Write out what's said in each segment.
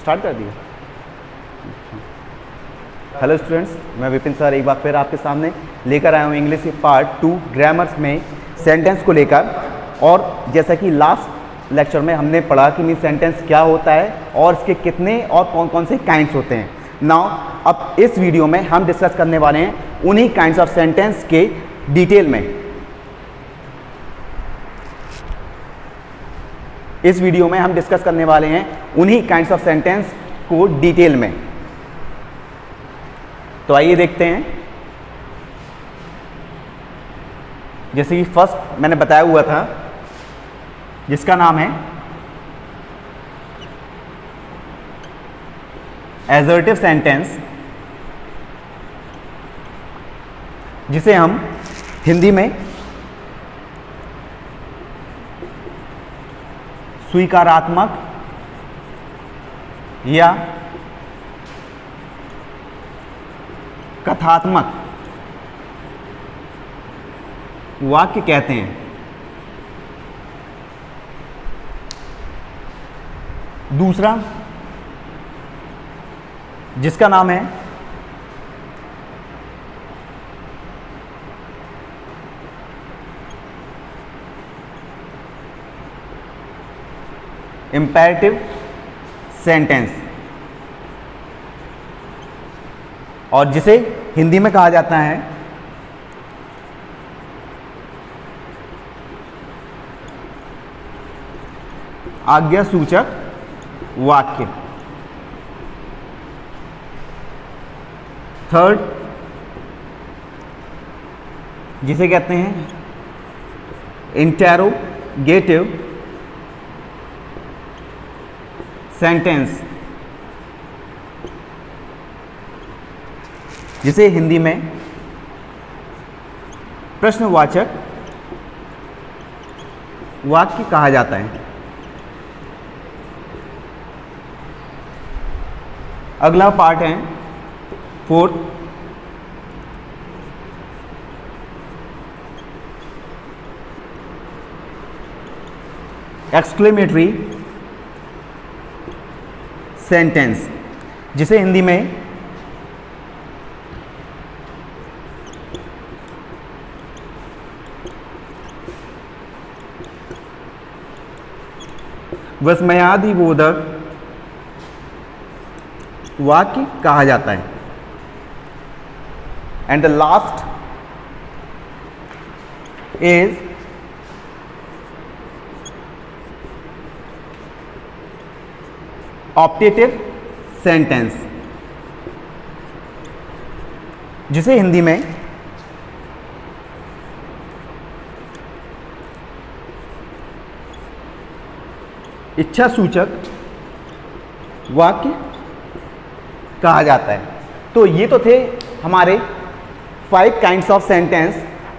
Start कर दिया। Hello students, मैं विपिन सर एक बार फिर आपके सामने लेकर आया हूँ इंग्लिश पार्ट 2 ग्रामर्स में सेंटेंस को लेकर। और जैसा कि लास्ट लेक्चर में हमने पढ़ा कि मीन सेंटेंस क्या होता है और इसके कितने और कौन कौन से काइंड्स होते हैं। नाउ अब इस वीडियो में हम डिस्कस करने वाले हैं उन्हीं काइंड्स ऑफ सेंटेंस के डिटेल में। इस वीडियो में हम डिस्कस करने वाले हैं उन्हीं काइंड्स ऑफ सेंटेंस को डिटेल में। तो आइए देखते हैं। जैसे कि फर्स्ट मैंने बताया हुआ था जिसका नाम है एसर्टिव सेंटेंस, जिसे हम हिंदी में स्वीकारात्मक या कथात्मक वाक्य कहते हैं। दूसरा जिसका नाम है इंपैरेटिव सेंटेंस, और जिसे हिंदी में कहा जाता है आज्ञा सूचक वाक्य। थर्ड जिसे कहते हैं इंटेरोगेटिव सेंटेंस, जिसे हिंदी में प्रश्नवाचक वाक्य कहा जाता है। अगला पार्ट है फोर्थ, एक्सक्लेमेटरी सेंटेंस, जिसे हिंदी में विस्मयादिबोधक वाक्य कहा जाता है। And the last is optative sentence, जिसे हिंदी में इच्छा सूचक वाक्य कहा जाता है। तो ये तो थे हमारे 5 काइंड्स ऑफ सेंटेंस।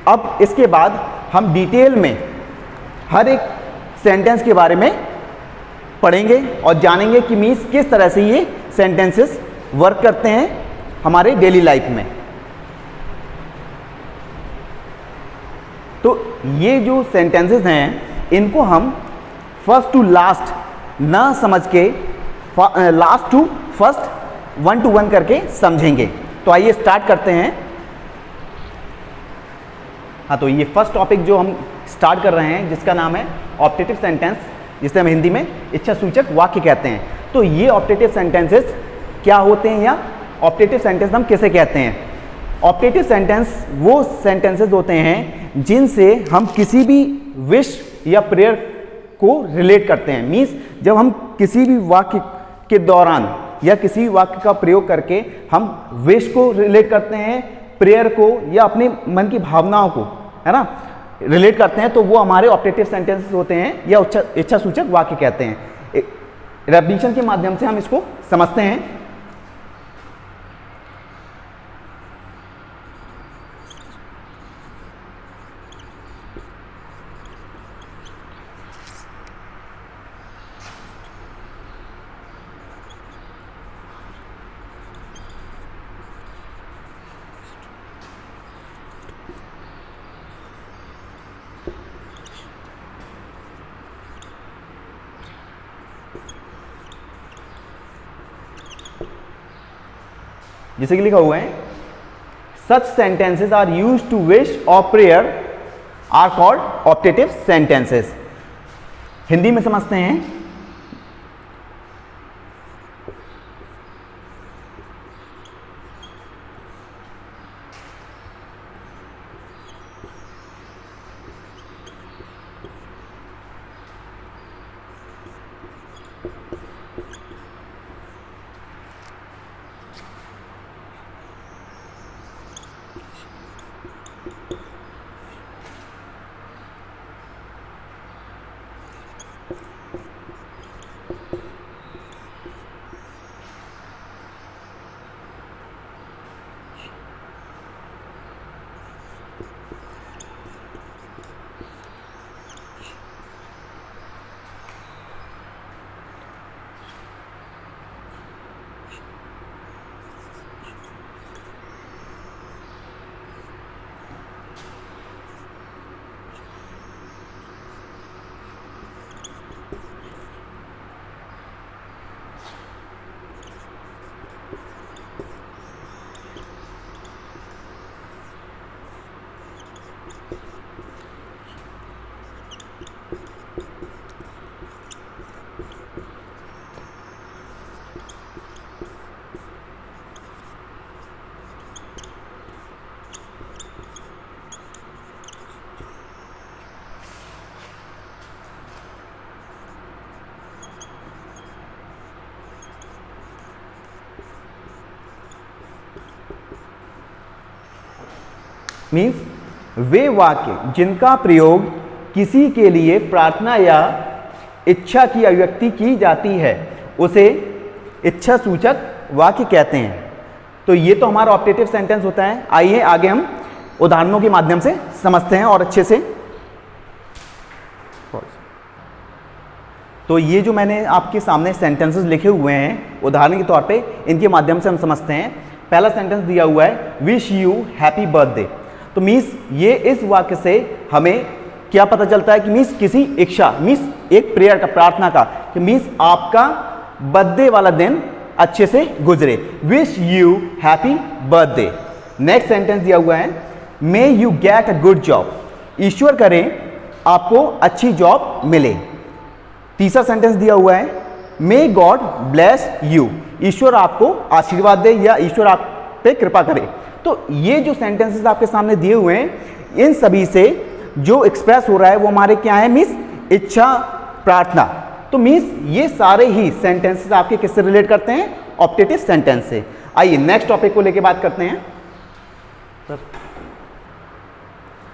अब इसके बाद हम डिटेल में हर एक सेंटेंस के बारे में पढ़ेंगे और जानेंगे कि मीन्स किस तरह से ये सेंटेंसेस वर्क करते हैं हमारे डेली लाइफ में। तो ये जो सेंटेंसेस हैं इनको हम फर्स्ट टू लास्ट ना समझ के लास्ट टू फर्स्ट 1 to 1 करके समझेंगे। तो आइए स्टार्ट करते हैं। हाँ, तो ये फर्स्ट टॉपिक जो हम स्टार्ट कर रहे हैं जिसका नाम है ऑप्टेटिव सेंटेंस, जिसे हम हिंदी में इच्छा सूचक वाक्य कहते हैं। तो ये ऑप्टेटिव सेंटेंसेस क्या होते हैं या ऑप्टेटिव सेंटेंस हम किसे कहते हैं? ऑप्टेटिव सेंटेंस वो सेंटेंसेस होते हैं जिनसे हम किसी भी विश या प्रेयर को रिलेट करते हैं। मीन्स जब हम किसी भी वाक्य के दौरान या किसी भी वाक्य का प्रयोग करके हम विश को रिलेट करते हैं, प्रेयर को या अपने मन की भावनाओं को, है ना, रिलेट करते हैं, तो वो हमारे ऑप्टेटिव सेंटेंसेस होते हैं या इच्छा सूचक वाक्य कहते हैं। रेपिटेशन के माध्यम से हम इसको समझते हैं। जैसे कि लिखा हुआ है, such sentences are use to wish और prayer are called optative sentences. Hindi में समझते हैं। मीन्स वे वाक्य जिनका प्रयोग किसी के लिए प्रार्थना या इच्छा की अभिव्यक्ति की जाती है उसे इच्छा सूचक वाक्य कहते हैं। तो ये तो हमारा ऑप्टेटिव सेंटेंस होता है। आइए आगे हम उदाहरणों के माध्यम से समझते हैं और अच्छे से। तो ये जो मैंने आपके सामने सेंटेंसेस लिखे हुए हैं उदाहरण के तौर पे, इनके माध्यम से हम समझते हैं। पहला सेंटेंस दिया हुआ है, विश यू हैप्पी बर्थडे। तो मीन्स ये इस वाक्य से हमें क्या पता चलता है कि मीन्स किसी इच्छा, मीन्स एक प्रेयर का, प्रार्थना का, कि मीन्स आपका बर्थडे वाला दिन अच्छे से गुजरे। Wish you happy birthday. Next sentence दिया हुआ है, may you get a good job. ईश्वर करे आपको अच्छी जॉब मिले। तीसरा सेंटेंस दिया हुआ है, मे गॉड ब्लेस यू। ईश्वर आपको आशीर्वाद दे या ईश्वर आप पे कृपा करे। तो ये जो सेंटेंसेस आपके सामने दिए हुए हैं, इन सभी से जो एक्सप्रेस हो रहा है वो हमारे क्या है, मीन्स इच्छा, प्रार्थना। तो मीन्स ये सारे ही सेंटेंसेस आपके किससे रिलेट करते हैं, ऑप्टेटिव सेंटेंस से। आइए नेक्स्ट टॉपिक को लेके बात करते हैं।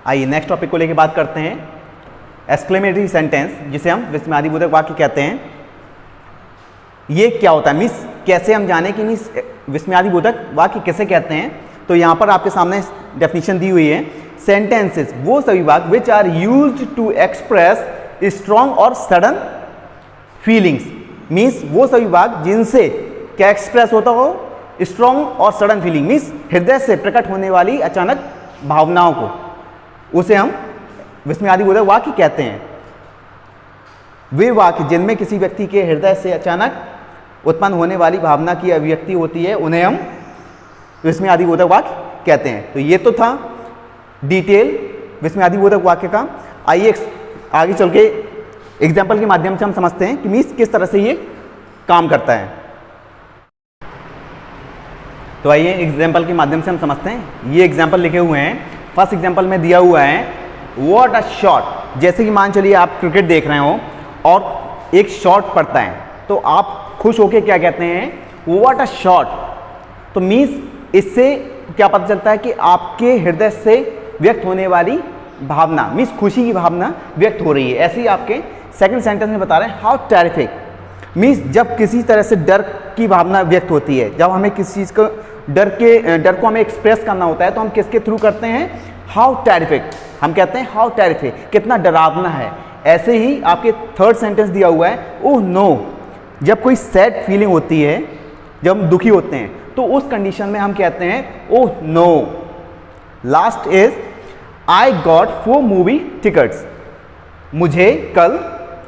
आइए नेक्स्ट टॉपिक को लेके बात करते हैं, एक्सक्लेमेटरी सेंटेंस, जिसे हम विस्मयादिबोधक वाक्य कहते हैं। ये क्या होता है, मीन्स कैसे हम जाने कि मीन्स विस्मयादिबोधक वाक्य किसे कहते हैं। तो यहाँ पर आपके सामने डेफिनेशन दी हुई है, सेंटेंसेस वो सभी वाक्य which are used to express strong और सडन फीलिंग्स। मीन्स वो सभी वाक्य जिनसे क्या एक्सप्रेस होता हो, स्ट्रॉन्ग और सडन फीलिंग, मीन्स हृदय से प्रकट होने वाली अचानक भावनाओं को, उसे हम विस्मयादिबोधक वाक्य कहते हैं। वे वाक्य जिनमें किसी व्यक्ति के हृदय से अचानक उत्पन्न होने वाली भावना की अभिव्यक्ति होती है, उन्हें हम विस्मयादिबोधक वाक्य कहते हैं। तो ये तो था डिटेल विस्मयादिबोधक वाक्य का। आइए आगे चल के एग्जाम्पल के माध्यम से हम समझते हैं कि मीन्स किस तरह से ये काम करता है। तो आइए एग्जाम्पल के माध्यम से हम समझते हैं। ये एग्जाम्पल लिखे हुए हैं। फर्स्ट एग्जाम्पल में दिया हुआ है, व्हाट अ शॉट। जैसे कि मान चलिए आप क्रिकेट देख रहे हो और एक शॉट पड़ता है, तो आप खुश होके क्या कहते हैं, व्हाट अ शॉट। तो मीन्स इससे क्या पता चलता है कि आपके हृदय से व्यक्त होने वाली भावना, मीन्स खुशी की भावना व्यक्त हो रही है। ऐसे ही आपके सेकंड सेंटेंस में बता रहे हैं, हाउ टेरिफिक। मीन्स जब किसी तरह से डर की भावना व्यक्त होती है, जब हमें किसी चीज़ को डर को हमें एक्सप्रेस करना होता है, तो हम किसके थ्रू करते हैं, हाउ टेरिफिक। हम कहते हैं हाउ टेरिफिक, कितना डरावना है। ऐसे ही आपके थर्ड सेंटेंस दिया हुआ है, ओह नो। जब कोई सैड फीलिंग होती है, जब हम दुखी होते हैं, तो उस कंडीशन में हम कहते हैं oh no. Last is I got 4 movie tickets. मुझे कल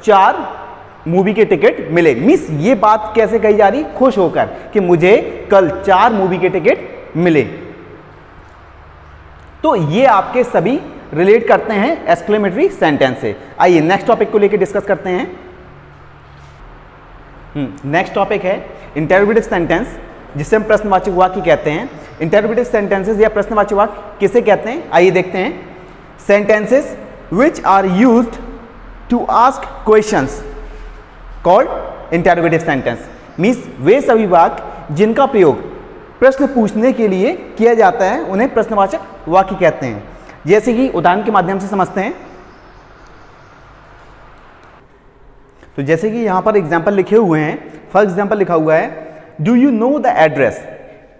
4 मूवी के टिकट मिले। मीन्स ये बात कैसे कही जा रही, खुश होकर कि मुझे कल 4 मूवी के टिकट मिले। तो ये आपके सभी रिलेट करते हैं एक्सक्लेमेटरी सेंटेंस से। आइए नेक्स्ट टॉपिक को लेकर डिस्कस करते हैं। नेक्स्ट टॉपिक है इंटरोगेटिव सेंटेंस, जिसे हम प्रश्नवाचक वाक्य कहते हैं। इंटरोगेटिव सेंटेंसेस या प्रश्नवाचक वाक्य किसे कहते हैं, आइए देखते हैं। Sentences which are used to ask questions called interrogative sentence. Means वे सभी वाक्य जिनका प्रयोग प्रश्न पूछने के लिए किया जाता है उन्हें प्रश्नवाचक वाक्य कहते हैं। जैसे कि उदाहरण के माध्यम से समझते हैं। तो जैसे कि यहां पर एग्जाम्पल लिखे हुए हैं। फर्स्ट एग्जाम्पल लिखा हुआ है, do you know the address,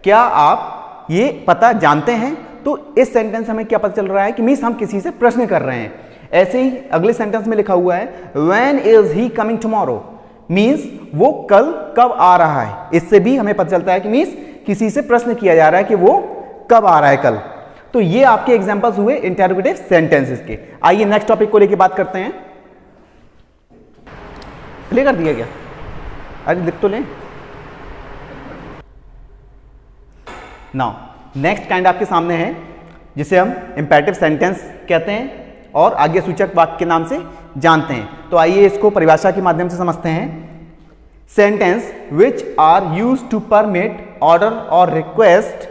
क्या आप ये पता जानते हैं। तो इस सेंटेंस हमें क्या पता चल रहा है कि मीन्स हम किसी से प्रश्न कर रहे हैं। ऐसे ही अगले सेंटेंस में लिखा हुआ है, when is he coming tomorrow, means वो कल कब आ रहा है। इससे भी हमें पता चलता है कि मीन्स किसी से प्रश्न किया जा रहा है कि वो कब आ रहा है कल। तो ये आपके एग्जांपल्स हुए इंटरोगेटिव सेंटेंसेस के। आइए नेक्स्ट टॉपिक को लेकर बात करते हैं। क्लियर कर दिया क्या, अरे लिख तो लें। नाउ नेक्स्ट काइंड आपके सामने है, जिसे हम इंपेरेटिव सेंटेंस कहते हैं और आगे सूचक वाक्य के नाम से जानते हैं। तो आइए इसको परिभाषा के माध्यम से समझते हैं। Sentence which are used to permit order और रिक्वेस्ट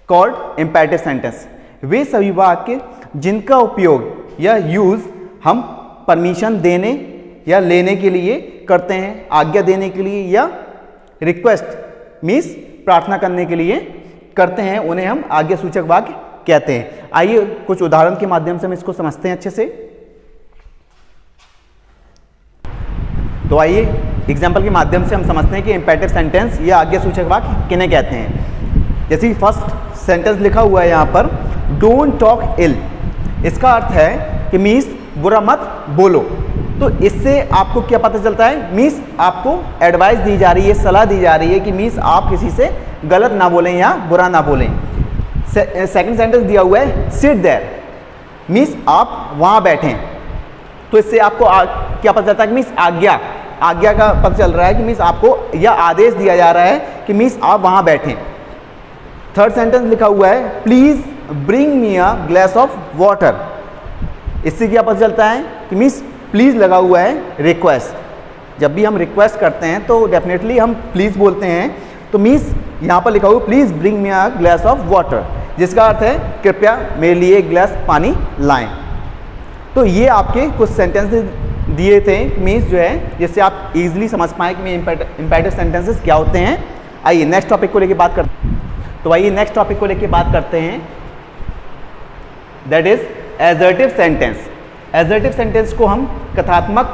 कॉल्ड इंपेरेटिव सेंटेंस। वे सभी वाक्य जिनका उपयोग या यूज हम परमिशन देने या लेने के लिए करते हैं, आज्ञा देने के लिए या रिक्वेस्ट मीन्स प्रार्थना करने के लिए करते हैं, उन्हें हम आज्ञा सूचक वाक्य कहते हैं। आइए कुछ उदाहरण के माध्यम से हम इसको समझते हैं अच्छे से। तो आइए एग्जाम्पल के माध्यम से हम समझते हैं कि इंपेरेटिव सेंटेंस या आज्ञा सूचक वाक्य किन्हें कहते हैं। जैसे कि फर्स्ट सेंटेंस लिखा हुआ है यहाँ पर, डोंट टॉक इल। इसका अर्थ है कि मीन्स बुरा मत बोलो। तो इससे आपको क्या पता चलता है, मीन्स आपको एडवाइस दी जा रही है, सलाह दी जा रही है कि मीन्स आप किसी से गलत ना बोलें या बुरा ना बोलें। सेकंड सेंटेंस दिया हुआ है, सिट देयर, मीन्स आप वहाँ बैठें। तो इससे आपको क्या पता चलता है कि मीन्स आज्ञा का पता चल रहा है कि मीन्स आपको यह आदेश दिया जा रहा है कि मीन्स आप वहाँ बैठें। थर्ड सेंटेंस लिखा हुआ है, please bring me a glass of water. इससे क्या पता चलता है कि मीन्स प्लीज लगा हुआ है रिक्वेस्ट। जब भी हम रिक्वेस्ट करते हैं तो डेफिनेटली हम प्लीज बोलते हैं। तो मीन्स यहाँ पर लिखा हुआ please bring me a glass of water, जिसका अर्थ है कृपया मेरे लिए एक गिलास पानी लाएं। तो ये आपके कुछ सेंटेंसेस दिए थे मीन्स जो है, जिससे आप इजीली समझ पाएँ कि इंपेरेटिव सेंटेंसेस क्या होते हैं। आइए नेक्स्ट टॉपिक को लेकर बात करते हैं। तो आइए नेक्स्ट टॉपिक को लेकर बात करते हैं, that is assertive sentence. Assertive sentence को हम कथात्मक,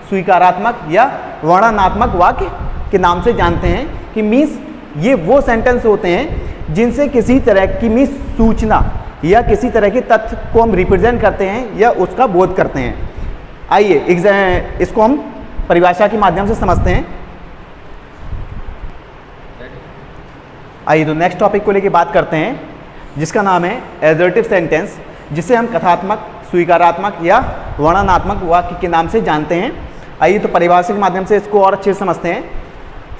स्वीकारात्मक या वर्णनात्मक वाक्य के नाम से जानते हैं कि मीन्स ये वो सेंटेंस होते हैं जिनसे किसी तरह की मीन्स सूचना या किसी तरह के तथ्य को हम रिप्रेजेंट करते हैं या उसका बोध करते हैं। आइए इसको हम परिभाषा के माध्यम से समझते हैं। आइए तो नेक्स्ट टॉपिक को लेकर बात करते हैं, जिसका नाम है एसर्टिव सेंटेंस, जिसे हम कथात्मक, स्वीकारात्मक या वर्णनात्मक वाक्य के नाम से जानते हैं। आइए तो परिभाषा के माध्यम से इसको और अच्छे से समझते हैं।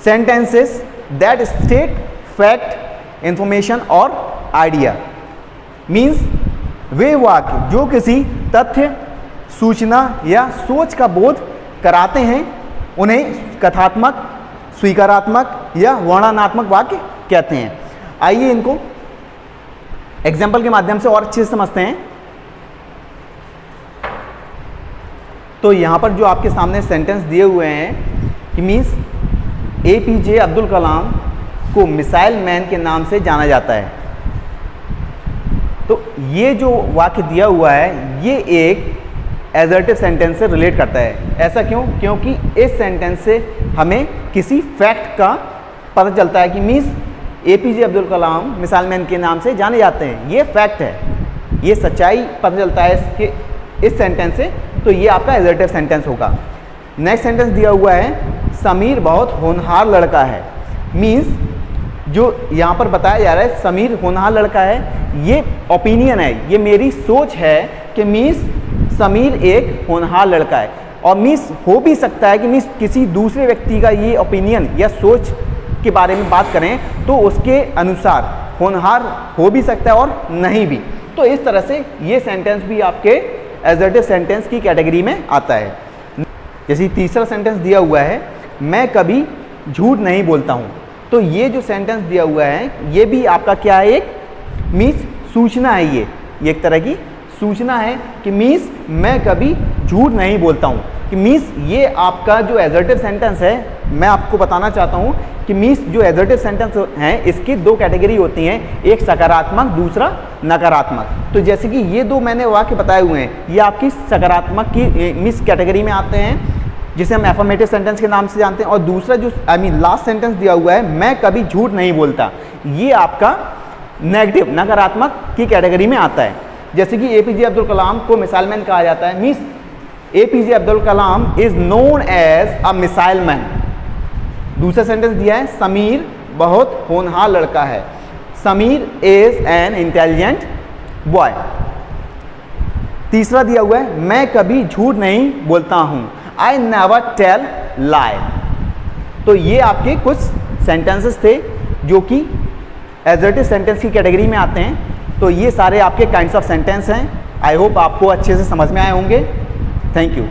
Sentences that state fact, information और आइडिया, मीन्स वे वाक्य जो किसी तथ्य, सूचना या सोच का बोध कराते हैं, उन्हें कथात्मक, स्वीकारात्मक या वर्णनात्मक वाक्य कहते हैं। आइए इनको एग्जाम्पल के माध्यम से और अच्छे से समझते हैं। तो यहाँ पर जो आपके सामने सेंटेंस दिए हुए हैं कि मीन्स APJ अब्दुल कलाम को मिसाइल मैन के नाम से जाना जाता है। तो ये जो वाक्य दिया हुआ है ये एक एसर्टिव सेंटेंस से रिलेट करता है। ऐसा क्यों? क्योंकि इस सेंटेंस से हमें किसी फैक्ट का पता चलता है कि means APJ Abdul Kalam missile man के नाम से जाने जाते हैं। ये फैक्ट है, ये सच्चाई पता चलता है इसके इस सेंटेंस से। तो ये आपका एसर्टिव सेंटेंस होगा। नेक्स्ट सेंटेंस दिया हुआ है, समीर बहुत होनहार लड़का है। मीन्स जो यहाँ पर बताया जा रहा है समीर होनहार लड़का है, ये ओपिनियन है, ये मेरी सोच है कि मीन्स समीर एक होनहार लड़का है। और मीन्स हो भी सकता है कि मीन्स किसी दूसरे व्यक्ति का ये ओपिनियन या सोच के बारे में बात करें तो उसके अनुसार होनहार हो भी सकता है और नहीं भी। तो इस तरह से ये सेंटेंस भी आपके एजर्टिव सेंटेंस की कैटेगरी में आता है। जैसे तीसरा सेंटेंस दिया हुआ है, मैं कभी झूठ नहीं बोलता हूँ। तो ये जो सेंटेंस दिया हुआ है ये भी आपका क्या है, एक मीन्स सूचना है। ये एक तरह की सूचना है कि मीन्स मैं कभी झूठ नहीं बोलता हूँ, कि मीन्स ये आपका जो एजर्टिव सेंटेंस है, मैं आपको बताना चाहता हूँ कि मीन्स जो एजर्टिव सेंटेंस हैं इसकी दो कैटेगरी होती हैं, एक सकारात्मक, दूसरा नकारात्मक। तो जैसे कि ये दो मैंने वाक्य बताए हुए हैं, ये आपकी सकारात्मक की मीन्स कैटेगरी में आते हैं, जिसे हम एफर्मेटिव सेंटेंस के नाम से जानते हैं। और दूसरा जो लास्ट सेंटेंस दिया हुआ है, मैं कभी झूठ नहीं बोलता, ये आपका नेगेटिव, नकारात्मक की कैटेगरी में आता है। जैसे कि एपीजे अब्दुल कलाम को मिसाइल मैन कहा जाता है, means APJ Abdul Kalam is known as a missile man. दूसरा सेंटेंस दिया है, समीर बहुत होनहार लड़का है, Sameer is an intelligent boy. तीसरा दिया हुआ है, मैं कभी झूठ नहीं बोलता हूं, आई नेवर टेल लाई। तो ये आपके कुछ सेंटेंसेस थे जो कि एजर्टिव सेंटेंस की कैटेगरी में आते हैं। तो ये सारे आपके काइंड्स ऑफ सेंटेंस हैं। आई होप आपको अच्छे से समझ में आए होंगे। Thank you.